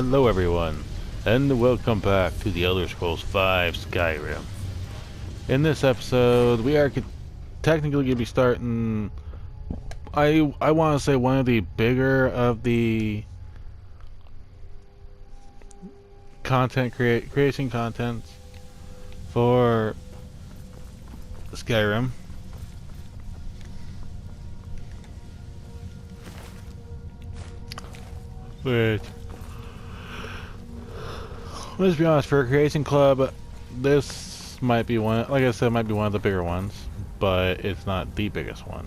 Hello everyone, and welcome back to the Elder Scrolls V Skyrim. In this episode, we are technically going to be starting, I want to say one of the bigger of the creation contents for Skyrim. Which, let's be honest, for a creation club, this might be one, like I said, might be one of the bigger ones, but it's not the biggest one.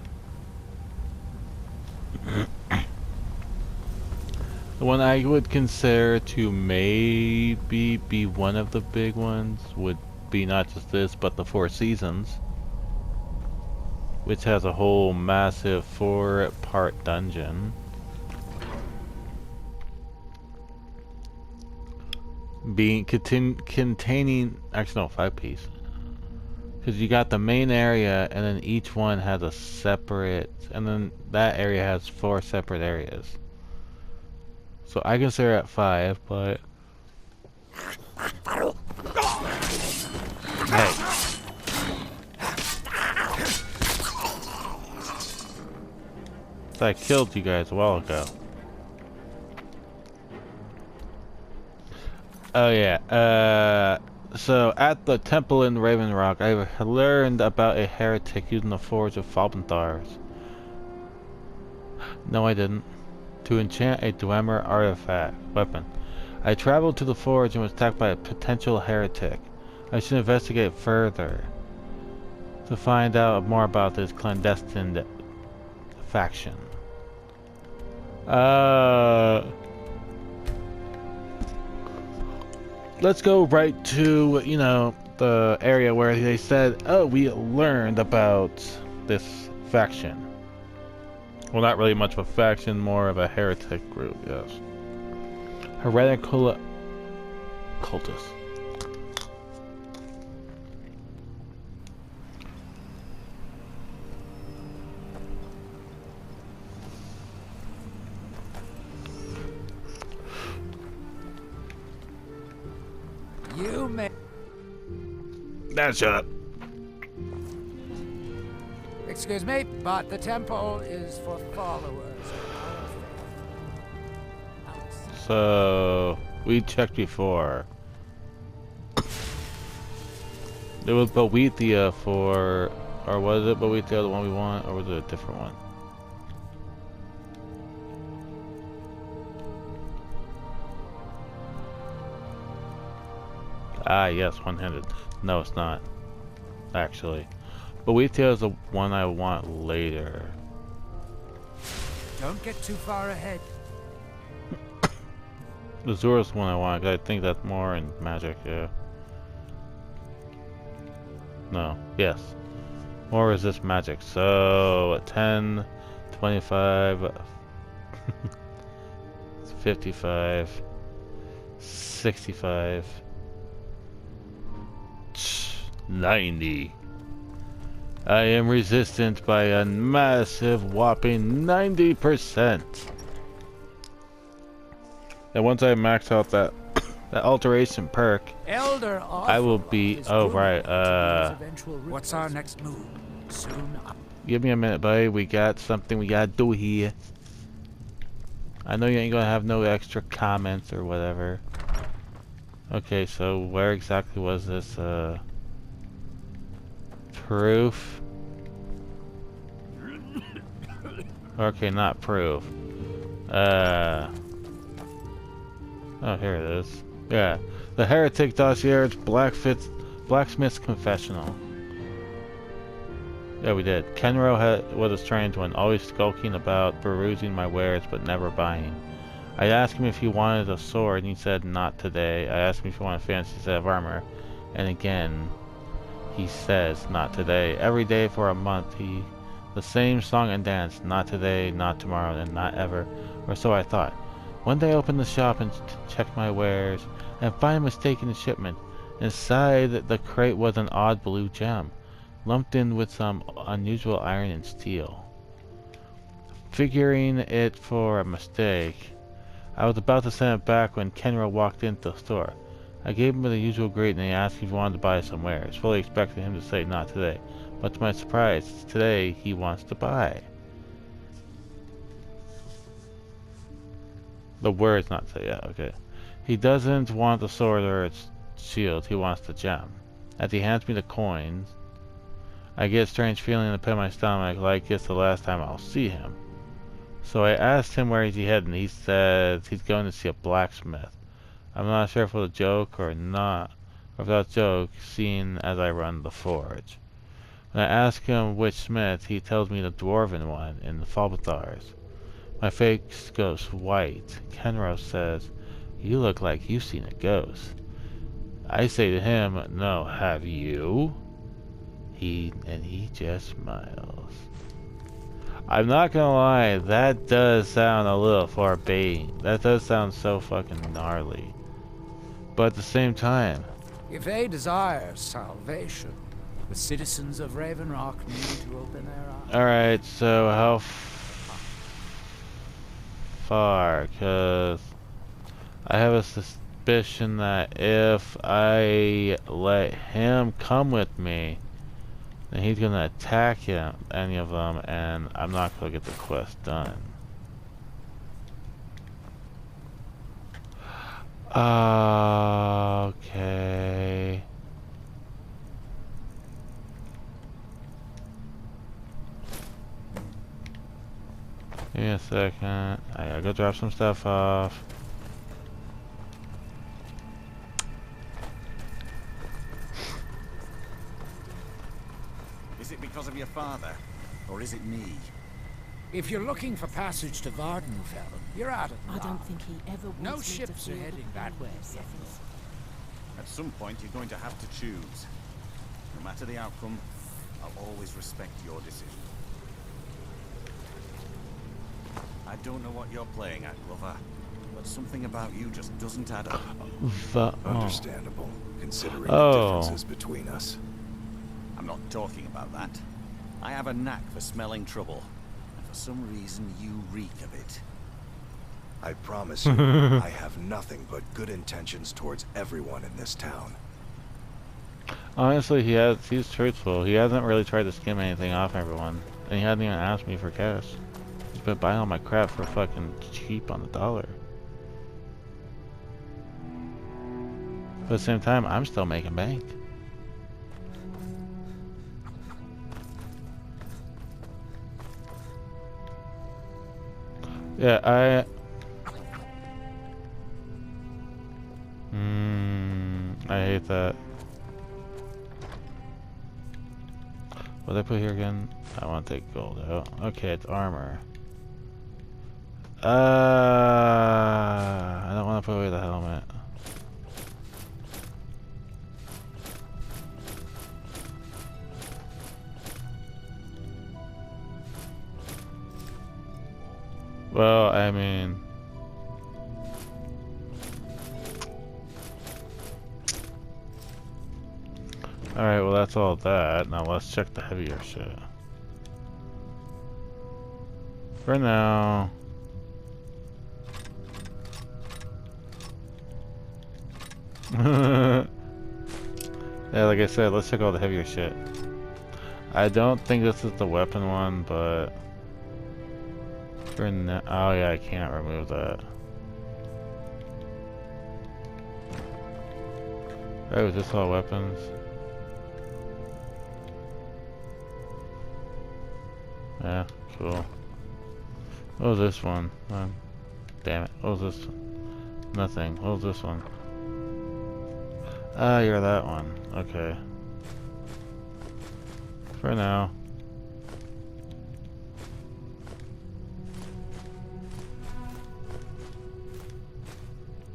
The one I would consider to maybe be one of the big ones would be not just this, but the Four Seasons, which has a whole massive 4-part dungeon. Containing, actually no, 5-piece. Because you got the main area, and then each one has a separate, and then that area has 4 separate areas. So I consider it 5, but... Hey. So I killed you guys a while ago. Oh yeah, so at the temple in Raven Rock, I learned about a heretic using the Forge of Falbenthars. No, I didn't. To enchant a Dwemer artifact weapon. I traveled to the Forge and was attacked by a potential heretic. I should investigate further to find out more about this clandestine faction. Let's go right to, you know, the area where they said, oh, we learned about this faction. Well, not really much of a faction, more of a heretic group, yes. Heretical cultists. You may. Now shut up. Excuse me, but the temple is for followers. So we checked before. There was Boethia for, or was it Boethia the one we want, or was it a different one? Ah, yes, one-handed. No, it's not. Actually. Boethia is the one I want later. Don't get too far ahead. Azura's the one I want, because I think that's more in magic, yeah. No, yes. More resist magic. So, 10, 25, 55, 65, 90. I am resistant by a massive whopping 90%. And once I max out that that alteration perk, Elder I will be, oh right, what's our next move? Soon up. Give me a minute, buddy. We got something we gotta do here. I know you ain't gonna have no extra comments or whatever. Okay, so where exactly was this, proof? Okay, not proof. Oh, here it is. Yeah. The Heretic Dossier's Blacksmith's Confessional. Yeah, we did. Kenro was a strange one, always skulking about, perusing my wares, but never buying. I asked him if he wanted a sword, and he said, not today. I asked him if he wanted a fancy set of armor, and again, he says, not today. Every day for a month, the same song and dance, not today, not tomorrow, and not ever, or so I thought. One day I opened the shop and checked my wares, and find a mistake in the shipment. Inside the crate was an odd blue gem, lumped in with some unusual iron and steel. Figuring it for a mistake, I was about to send it back when Kenro walked into the store. I gave him the usual greeting and he asked if he wanted to buy some wares, fully expecting him to say not today. But to my surprise, today he wants to buy. The words not say, yeah, okay. He doesn't want the sword or its shield, he wants the gem. As he hands me the coins, I get a strange feeling in the pit of my stomach like it's the last time I'll see him. So I asked him where he's heading. He said he's going to see a blacksmith. I'm not sure if it was a joke or not, or if that's a joke, seeing as I run the forge. When I ask him which smith, he tells me the dwarven one in the Falbathars. My face goes white. Kenro says, "You look like you've seen a ghost." I say to him, "No, have you?" He just smiles. I'm not gonna lie, that does sound a little foreboding. That does sound so fucking gnarly. But at the same time, If they desire salvation, the citizens of Raven Rock need to open their eyes. alright, so how far? Because I have a suspicion that if I let him come with me, then he's gonna attack any of them, and I'm not gonna get the quest done. Okay. Give me a second. I gotta go drop some stuff off. Is it because of your father? Or is it me? If you're looking for passage to Vardenfell, you're out of I luck. don't think he ever wants No me ships to are feel heading the that pain way he suffers. At some point, you're going to have to choose. No matter the outcome, I'll always respect your decision. I don't know what you're playing at, Glover, but something about you just doesn't add up. Understandable, considering the Oh. differences between us. I'm not talking about that. I have a knack for smelling trouble, and for some reason you reek of it. I promise you, I have nothing but good intentions towards everyone in this town. Honestly, he's truthful. He hasn't really tried to skim anything off everyone. And he hasn't even asked me for cash. He's been buying all my crap for fucking cheap on the dollar. But at the same time, I'm still making bank. Yeah, I hate that. What did I put here again? I want to take gold out. Okay, it's armor. I don't want to put away the helmet. Well, I mean... Alright, well that's all that. Now let's check the heavier shit. For now... Yeah, like I said, let's check all the heavier shit. I don't think this is the weapon one, but... For now... Oh yeah, I can't remove that. Oh, is this all weapons? Yeah, cool. What was this one? Damn it. What was this? Nothing. What was this one? Ah, you're that one. Okay. For now.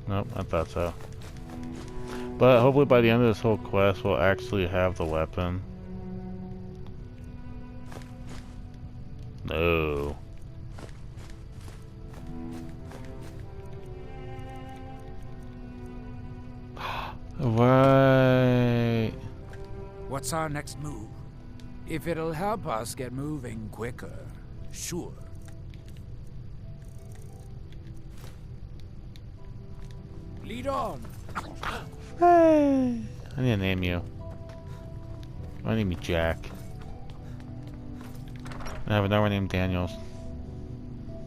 Nope, I thought so. But hopefully by the end of this whole quest, we'll actually have the weapon. No. Right. What's our next move? If it'll help us get moving quicker, sure. Lead on. Hey, I need to name you. I name you Jack. I have another one named Daniels.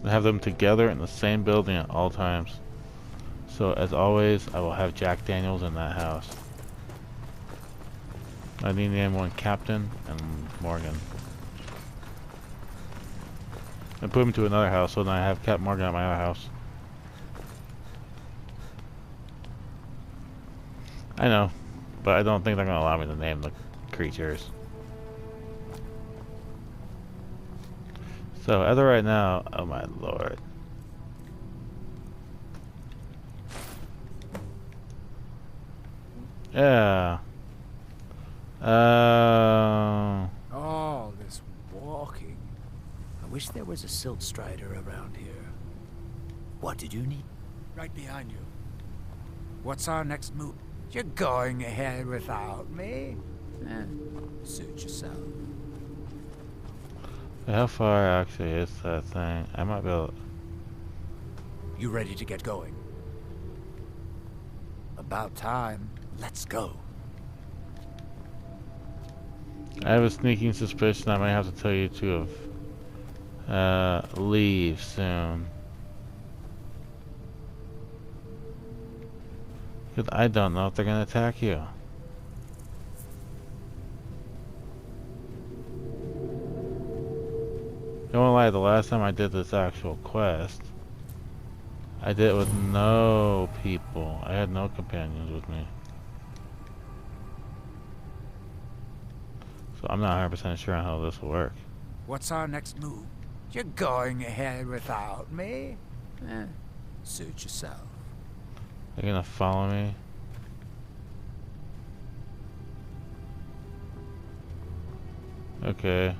I have them together in the same building at all times. So as always, I will have Jack Daniels in that house. I need to name one Captain and Morgan. And put him to another house, so then I have Captain Morgan at my other house. I know, but I don't think they're gonna allow me to name the creatures. So as of right now, oh my lord. Yeah. All this walking. I wish there was a silt strider around here. What did you need? Right behind you. What's our next move? You're going ahead without me? Suit yourself. How far actually is that thing? I might be able. You ready to get going? About time. Let's go. I have a sneaking suspicion I might have to tell you to leave soon. Because I don't know if they're gonna attack you. Don't wanna lie, the last time I did this actual quest, I did it with no people. I had no companions with me. So I'm not 100% sure on how this will work. What's our next move? You're going ahead without me? Suit yourself. They're gonna follow me. Okay.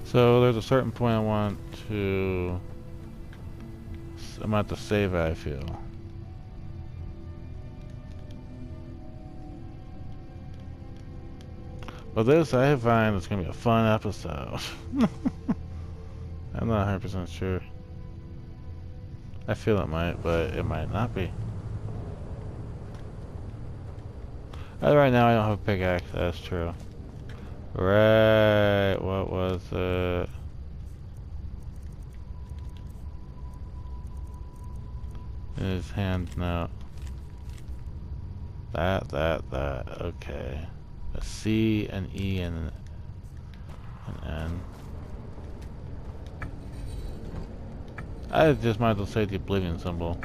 So there's a certain point I want to... I'm at the save it, I feel. But this, I find it's gonna be a fun episode. I'm not 100% sure. I feel it might, but it might not be. Right now, I don't have a pickaxe. That's true. Right. What was it? In his hand now. That. Okay. A C, an E, and an N. I just might as well say the Oblivion symbol.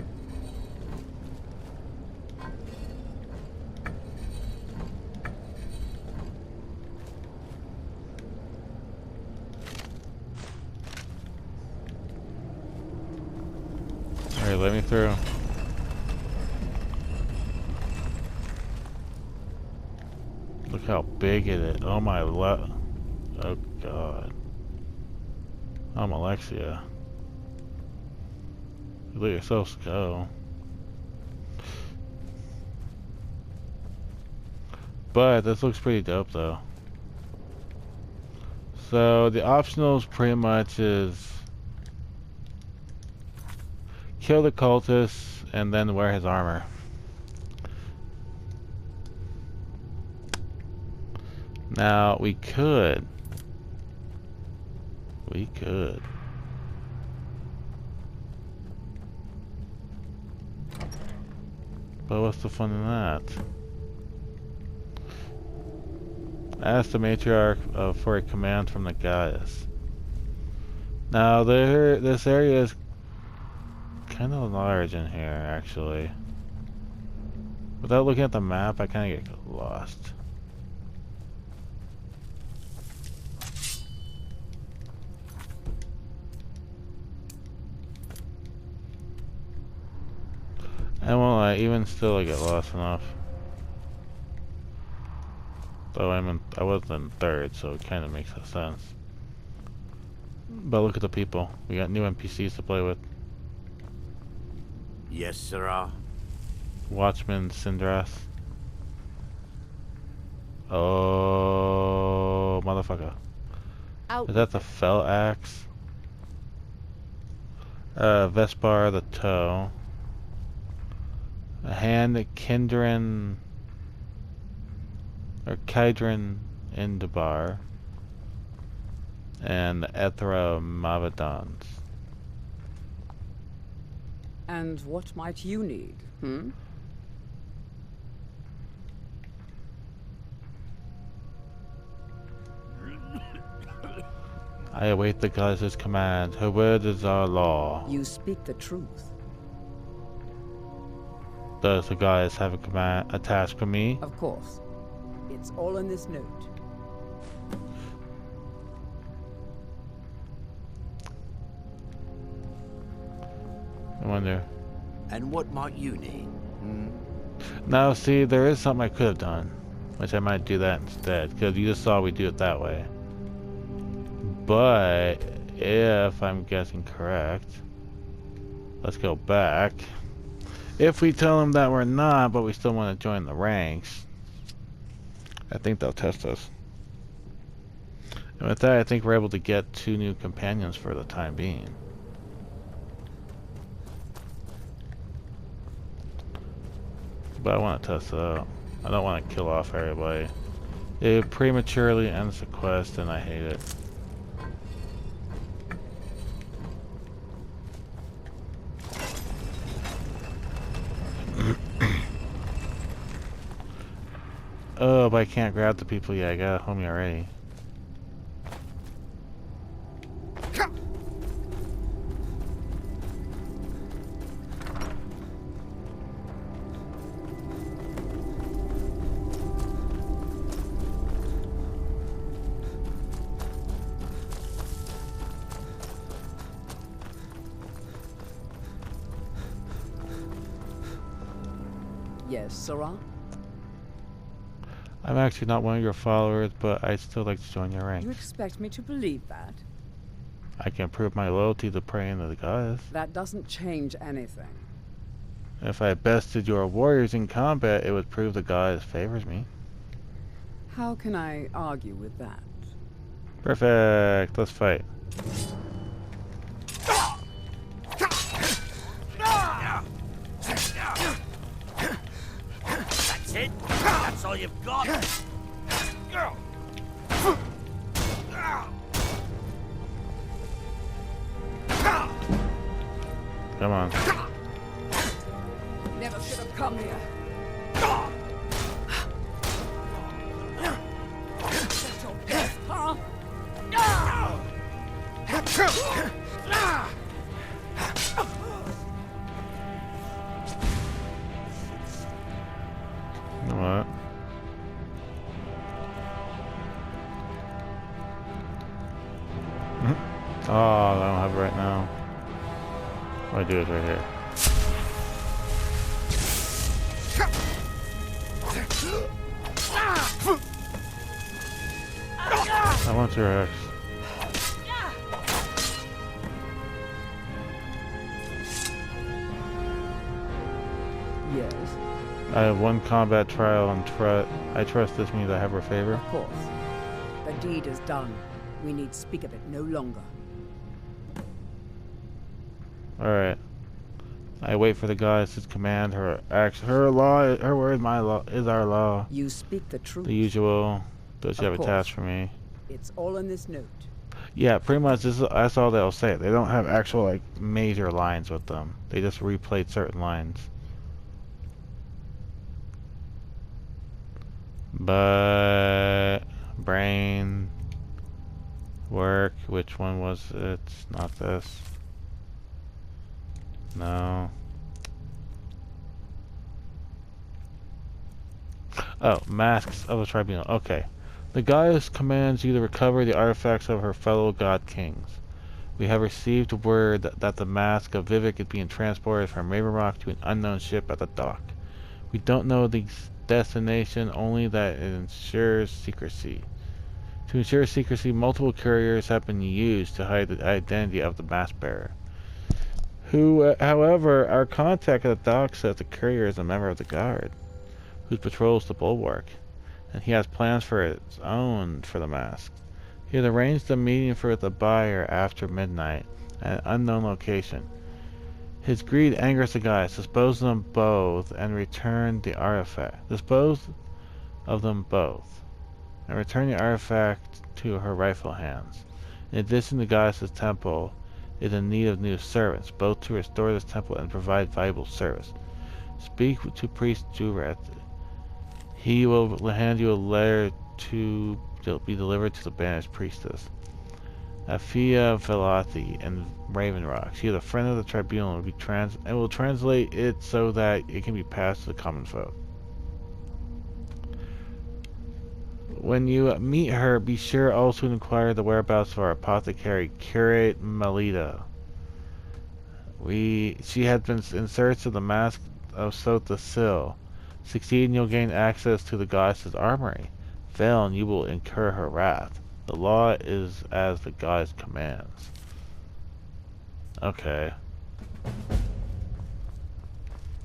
Alright, let me through. Look how big it is. Oh my oh god. I'm Alexia. You let yourself go. But this looks pretty dope though. So the optionals pretty much is kill the cultist and then wear his armor. Now we could. But what's the fun in that? Ask the matriarch for a command from the goddess. Now this area is kind of large in here, actually. Without looking at the map, I kind of get lost. And well, even still, I get lost enough. Though I was in third, so it kind of makes sense. But look at the people. We got new NPCs to play with. Yes, sirrah. Watchman Sindras. Oh, motherfucker. Out. Is that the fell axe? Vespar the toe. A hand Kindren or Kydron Indabar. And the Ethra Mavadons. And what might you need, hmm? I await the goddess's command. Her word is our law. You speak the truth. Does the goddess have a task for me? Of course. It's all in this note. I wonder. And what might you need? Hmm? Now, see, there is something I could have done, which I might do that instead, because you just saw we do it that way. But if I'm guessing correct, let's go back. If we tell them that we're not, but we still want to join the ranks, I think they'll test us. And with that, I think we're able to get 2 new companions for the time being. But I want to test it out. I don't want to kill off everybody. It prematurely ends the quest and I hate it. Oh, but I can't grab the people yet. I got a homie already. Yes, Sarah? I'm actually not one of your followers, but I'd still like to join your ranks. You expect me to believe that? I can prove my loyalty to praying to the goddess. That doesn't change anything. If I bested your warriors in combat, it would prove the goddess favors me. How can I argue with that? Perfect. Let's fight. That's it? That's all you've got? Come on. Never should have come here. That's your best, huh? What? Oh, I don't have it right now. What I do is right here. I want your X. Yes, I have 1 combat trial and I trust this means I have her favor. of course. The deed is done. We need speak of it no longer. Alright. I wait for the goddess's command. Her law, her word, my law, is our law. You speak the truth. The usual. Does she Of have a course. task for me? It's all in this note. Yeah, pretty much that's all they'll say. They don't have actual like major lines with them. They just replayed certain lines. But brain work, which one was it? Not this. No. Oh, masks of the tribunal. Okay. The goddess commands you to recover the artifacts of her fellow god kings. We have received word that the mask of Vivek is being transported from Raven Rock to an unknown ship at the dock. We don't know the destination, only that it ensures secrecy. To ensure secrecy, multiple couriers have been used to hide the identity of the mask bearer. However, our contact at the dock says the courier is a member of the guard, who patrols the bulwark, and he has plans for its own for the mask. He has arranged a meeting for the buyer after midnight at an unknown location. His greed angers the guys. Dispose of them both and return the artifact. Dispose of them both and return the artifact to her rightful hands. In addition, the goddess's temple is in need of new servants, both to restore this temple and provide valuable service. Speak to Priest Juret. He will hand you a letter to be delivered to the banished priestess. Afia Velati and Raven Rock. She is a friend of the tribunal and will translate it so that it can be passed to the common folk. When you meet her, be sure also to inquire the whereabouts of our apothecary, Curate Melita. She had been in search of the mask of Sota Sil. Succeed and you'll gain access to the goddess's armory. Fail and you will incur her wrath. The law is as the goddess commands. Okay.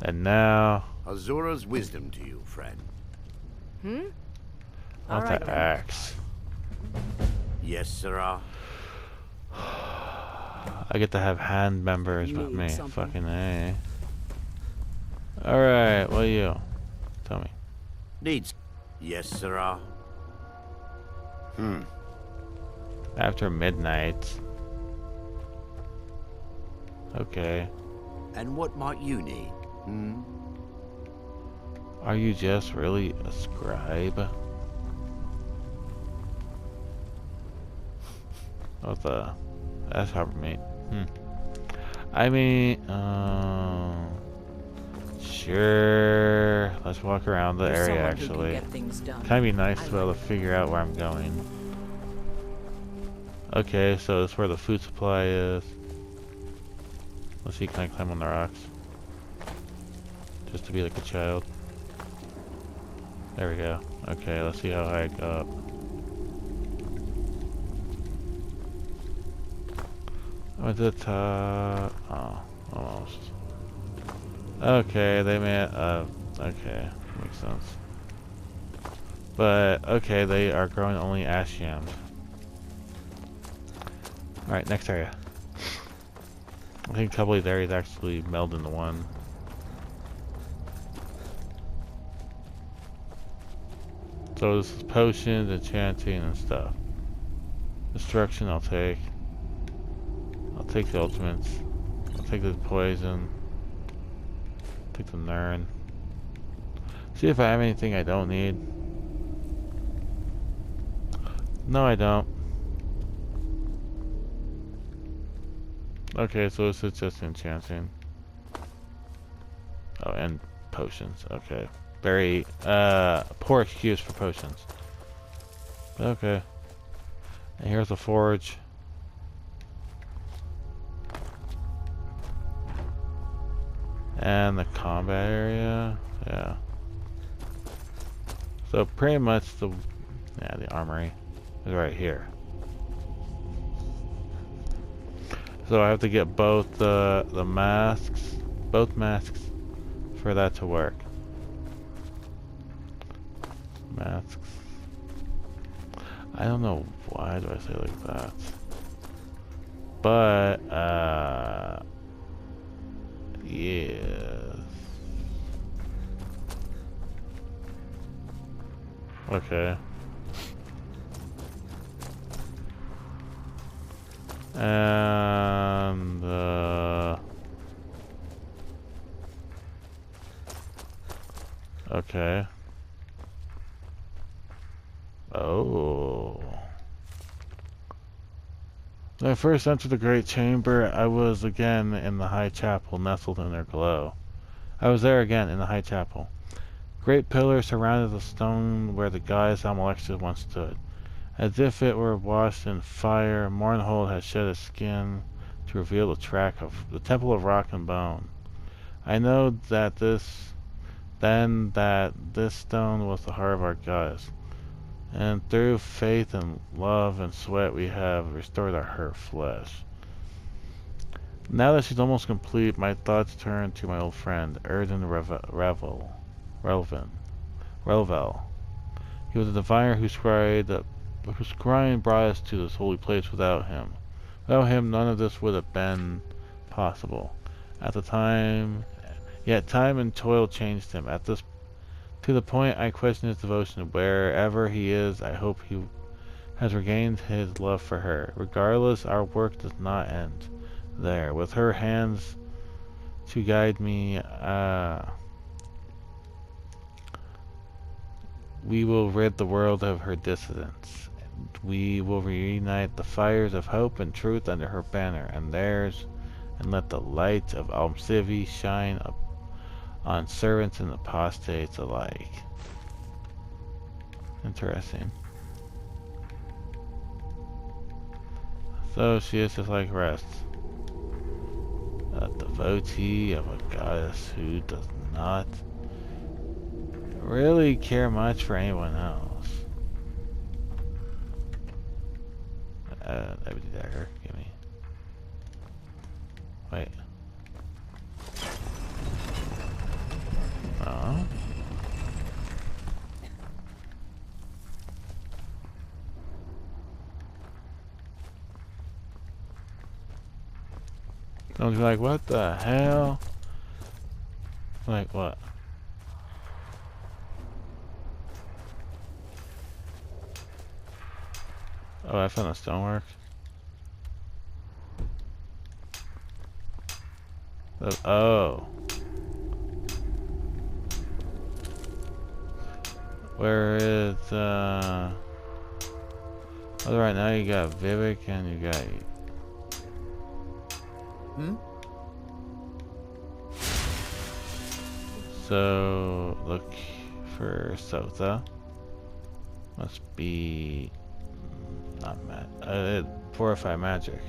And now... Azura's wisdom to you, friend. I want that axe. Yes, Sarah. I get to have hand members with me. something. Fucking A. Alright, what are you? Tell me. Needs. Yes, Sarah. After midnight. Okay. And what might you need? Are you just really a scribe? What the? That's hard for me. I mean, sure. Let's walk around the There's area someone who can actually. get things done. Kind of be nice to be able to figure out where I'm going. Okay, so that's where the food supply is. Let's see, can I climb on the rocks? Just to be like a child. There we go. Okay, let's see how high I go up. I'm at the top. Oh, almost. Okay, they made. Okay, makes sense. But okay, they are growing only ash yams. All right, next area. I think a couple of these areas actually meld into one. So this is potions, enchanting, and stuff. Destruction, I'll take. I'll take the ultimates. I'll take the poison. Take the Nern. See if I have anything I don't need. No, I don't. Okay, so this is just enchanting. Oh, and potions. Okay. Very, poor excuse for potions. Okay. And here's the forge. And the combat area. Yeah. So pretty much the armory is right here. So I have to get both the masks, both masks, for that to work. Masks. I don't know why do I say it like that. But yes. Okay. And okay. Oh. When I first entered the great chamber, I was again in the high chapel, nestled in their glow. I was there again in the high chapel. Great pillars surrounded the stone where the goddess Amalexia once stood. As if it were washed in fire, Mournhold had shed its skin to reveal the track of the temple of rock and bone. I know that this stone was the heart of our goddess, and through faith and love and sweat we have restored her flesh. Now that she's almost complete, my thoughts turn to my old friend, Erden Relvel. He was a diviner whose scrying brought us to this holy place. Without him, none of this would have been possible. At the time, yet time and toil changed him. To the point I question his devotion. Wherever he is, I hope he has regained his love for her. Regardless, our work does not end there. With her hands to guide me, we will rid the world of her dissidents. We will reunite the fires of hope and truth under her banner and theirs, and let the light of Almcivi shine up on servants and apostates alike. Interesting. So she is just like the rest. A devotee of a goddess who does not really care much for anyone else. Ebony dagger, give me. Wait. Oh. Someone's like, what the hell? Like what? Oh, I found a stonework. Oh. Where is, well, right now you got Vivek and you got... So, look for Sotha. Must be... not purify magic.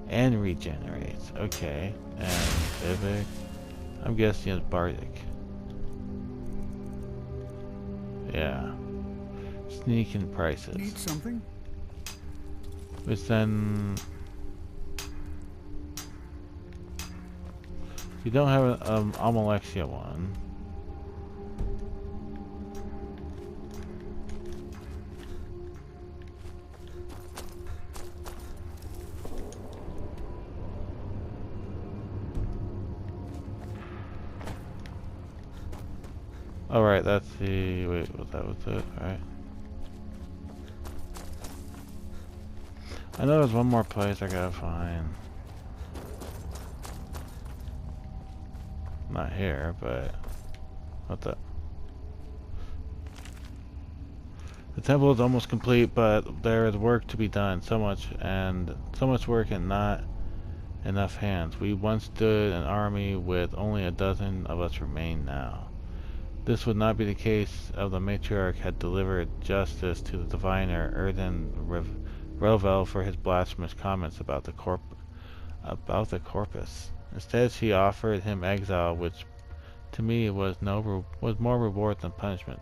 And regenerates. Okay. And Vivek. I'm guessing it's Bardic. Yeah. Sneaking prices. Need something? Which then... you don't have an Amalexia one. Oh right, that's the... wait, that was it, right? I know there's one more place I gotta find. Not here, but... what the... the temple is almost complete, but there is work to be done. So much work and not enough hands. We once stood an army with only a dozen of us remain now. This would not be the case if the matriarch had delivered justice to the diviner Erden Revel for his blasphemous comments about the corpus. Instead, she offered him exile, which to me was more reward than punishment.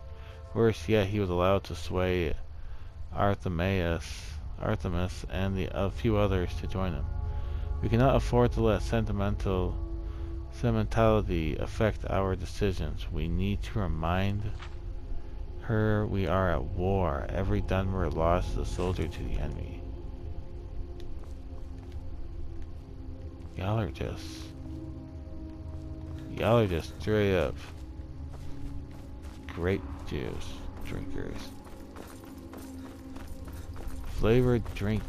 Worse yet, he was allowed to sway Artemis and a few others to join him. We cannot afford to let sentimentality affect our decisions. We need to remind her we are at war. Every Dunmer lost is a soldier to the enemy. Y'all are just straight up grape juice drinkers. Flavored drinkers.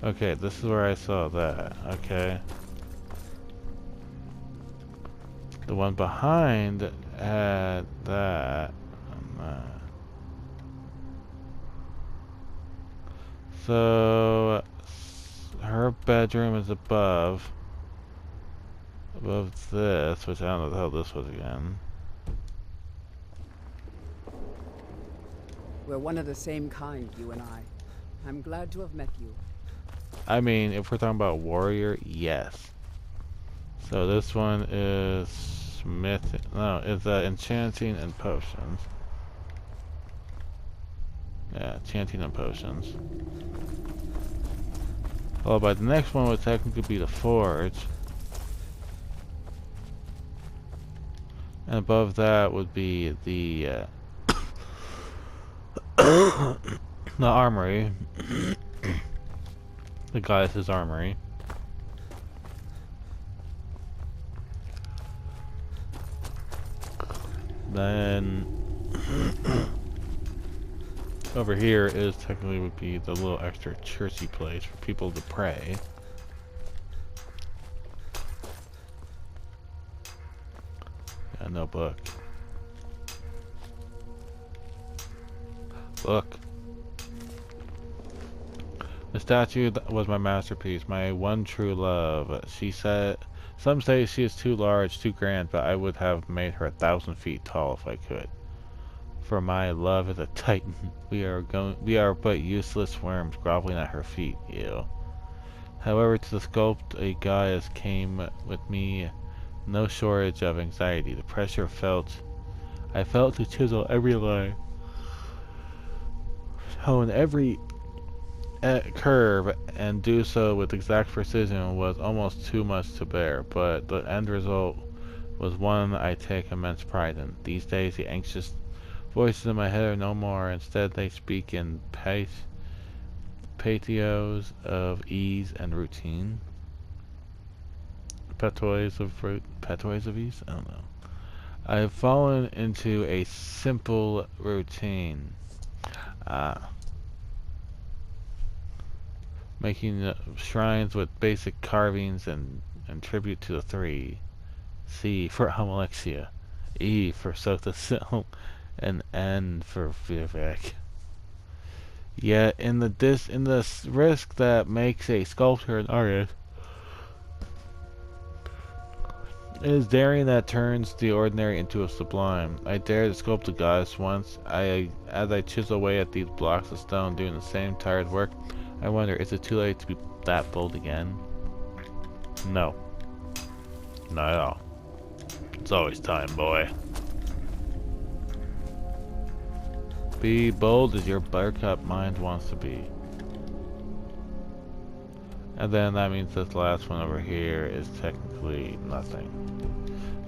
Okay, this is where I saw that. Okay. The one behind had that. So her bedroom is above this, which I don't know the hell this was again. We're one of the same kind, you and I. I'm glad to have met you. I mean, if we're talking about warrior, yes. So this one is it's enchanting and potions. Yeah, enchanting and potions. Followed by the next one would technically be the forge. And above that would be the the armory. The goddess's armory. Then over here is technically would be the little extra churchy place for people to pray. Yeah, no book. Look. The statue was my masterpiece, my one true love. She said, some say she is too large, too grand, but I would have made her 1,000 feet tall if I could. For my love is a titan. We are but useless worms groveling at her feet. Ew. However, to sculpt a goddess came with me no shortage of anxiety. The pressure I felt to chisel every line, hone every curve, and do so with exact precision was almost too much to bear, but the end result was one I take immense pride in. These days the anxious voices in my head are no more. Instead they speak in pathos of ease and routine. Patois of ease? I don't know. I have fallen into a simple routine. Making shrines with basic carvings and tribute to the three. C for Amalexia, E for Sothocil, and N for Vivek. Yet in the risk that makes a sculptor an artist, it is daring that turns the ordinary into a sublime. I dared to sculpt a goddess once. As I chisel away at these blocks of stone, doing the same tired work, I wonder, is it too late to be that bold again? No. Not at all. It's always time, boy. Be bold as your buttercup mind wants to be. And then that means this last one over here is technically nothing.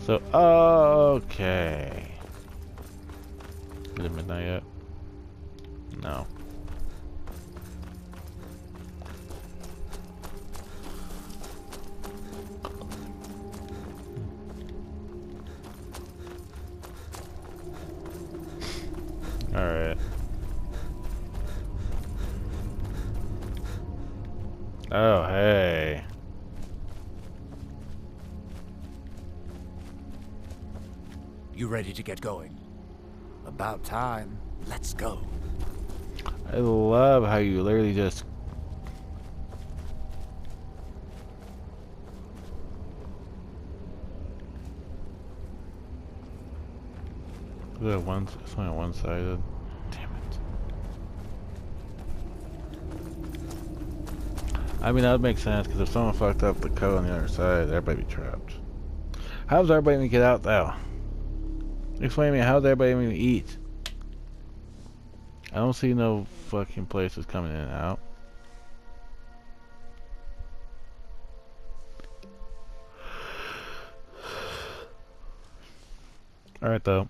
So, okay. Is it midnight yet? No. Alright. Oh, hey. You ready to get going? About time. Let's go. I love how you literally just... It's only one-sided. Damn it. I mean, that would make sense, because if someone fucked up the code on the other side, everybody be trapped. How's everybody gonna get out, though? Explain to me, how's everybody gonna eat? I don't see no fucking places coming in and out. Alright, though.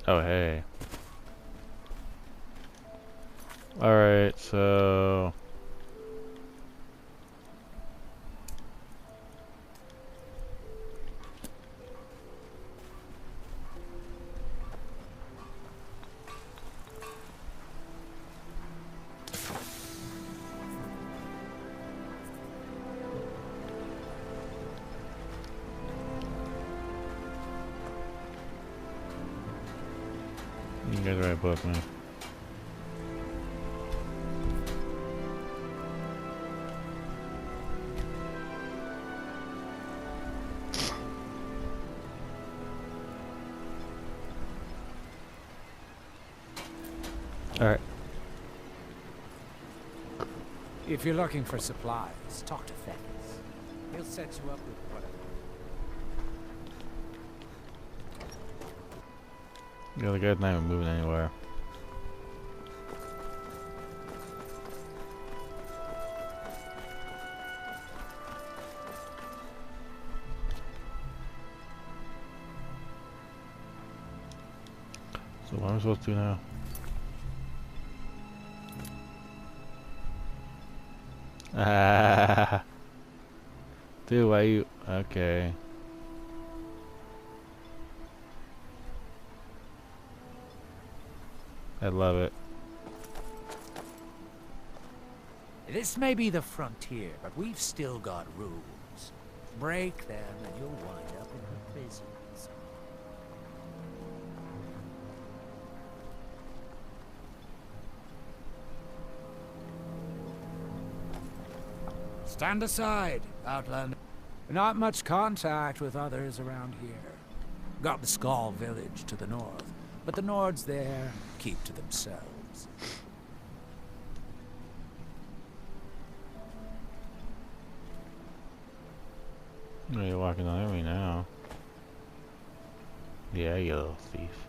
Oh, hey. Alright, so... You guys are right, book, man. Alright. If you're looking for supplies, talk to Fez. He'll set you up with whatever. Yeah, the guy's not even moving anywhere. What am I supposed to do now? Ah, dude, why you? Okay. I love it. This may be the frontier, but we've still got rules. Break them and you'll wind up in the prisons. Stand aside, Outlander. Not much contact with others around here. Got the Skull village to the north, but the Nords there keep to themselves. Oh, you're walking on me now. Yeah, you little thief.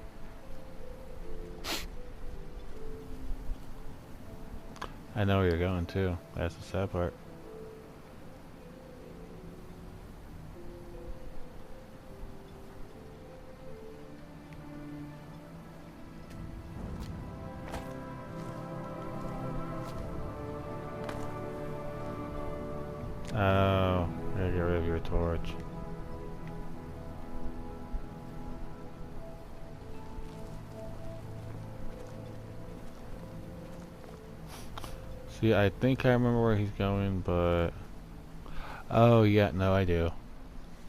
I know where you're going too. That's the sad part. Oh, gotta get rid of your torch. See, I think I remember where he's going, but... Oh, yeah, no, I do.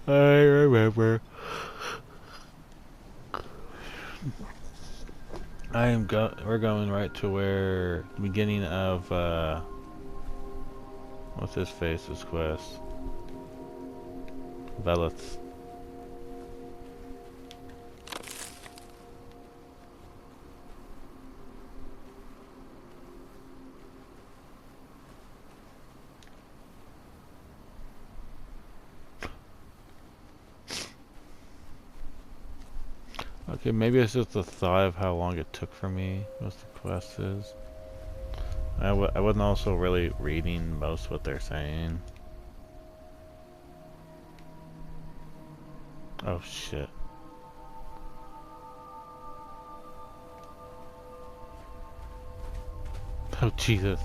I remember. We're going right to where... the beginning of, what's his face's quest? Velith. Okay, maybe it's just the thought of how long it took for me, what the quest is. I wasn't also really reading most what they're saying. Oh shit. Oh Jesus.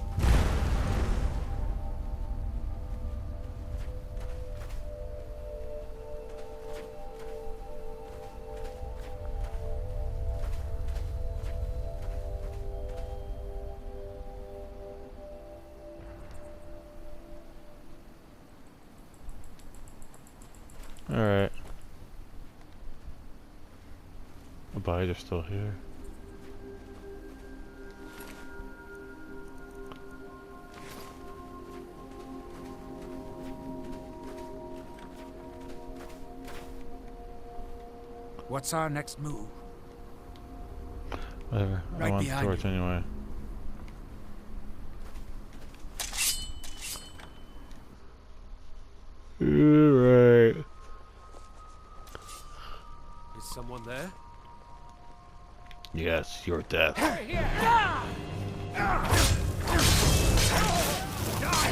Alright. The bodies are still here. What's our next move? Whatever. I want the torch anyway. Right. Is someone there? Yes, your death. Die,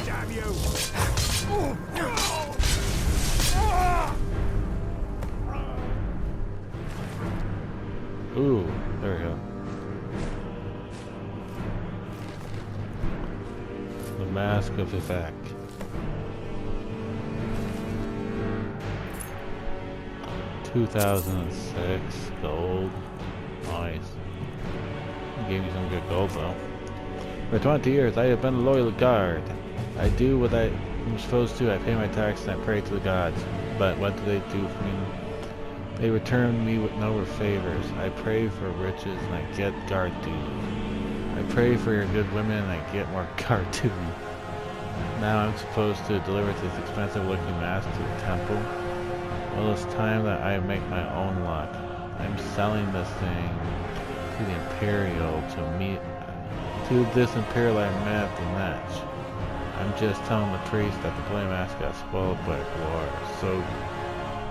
damn you! Ooh, there we go. The Mask of Effect. $2006 gold. Nice. He gave me some good gold though. For 20 years I have been a loyal guard. I do what I am supposed to. I pay my taxes and I pray to the gods. But what do they do for me? They return me with no favors. I pray for riches and I get guard duty. I pray for your good women and I get more guard duty. Now I'm supposed to deliver this expensive looking mask to the temple. Well, it's time that I make my own luck. I'm selling this thing to the Imperial to this Imperial I met at the match. I'm just telling the priest that the blame mask got spoiled by war. So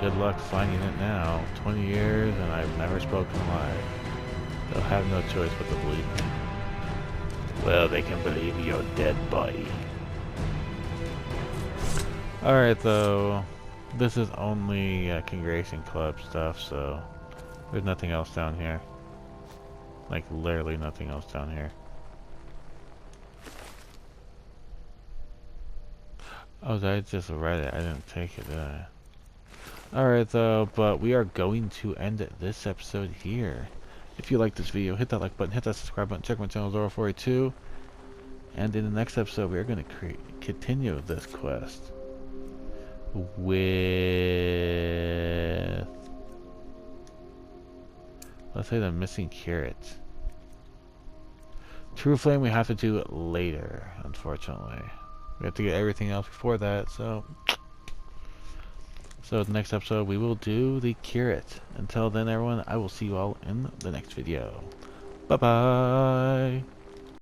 good luck finding it now. 20 years and I've never spoken a lie. They'll have no choice but to believe me. Well, they can believe your dead body. Alright though. This is only Congregation Club stuff, so there's nothing else down here. Like, literally nothing else down here. Oh, I just read it. I didn't take it, did I? Alright, though, but we are going to end this episode here. If you like this video, hit that like button, hit that subscribe button, check my channel, Zoro482. And in the next episode, we are going to continue this quest with, let's say, the missing carrot. True Flame we have to do it later, unfortunately. We have to get everything else before that, so the next episode we will do the carrot. Until then, everyone, I will see you all in the next video. Bye bye.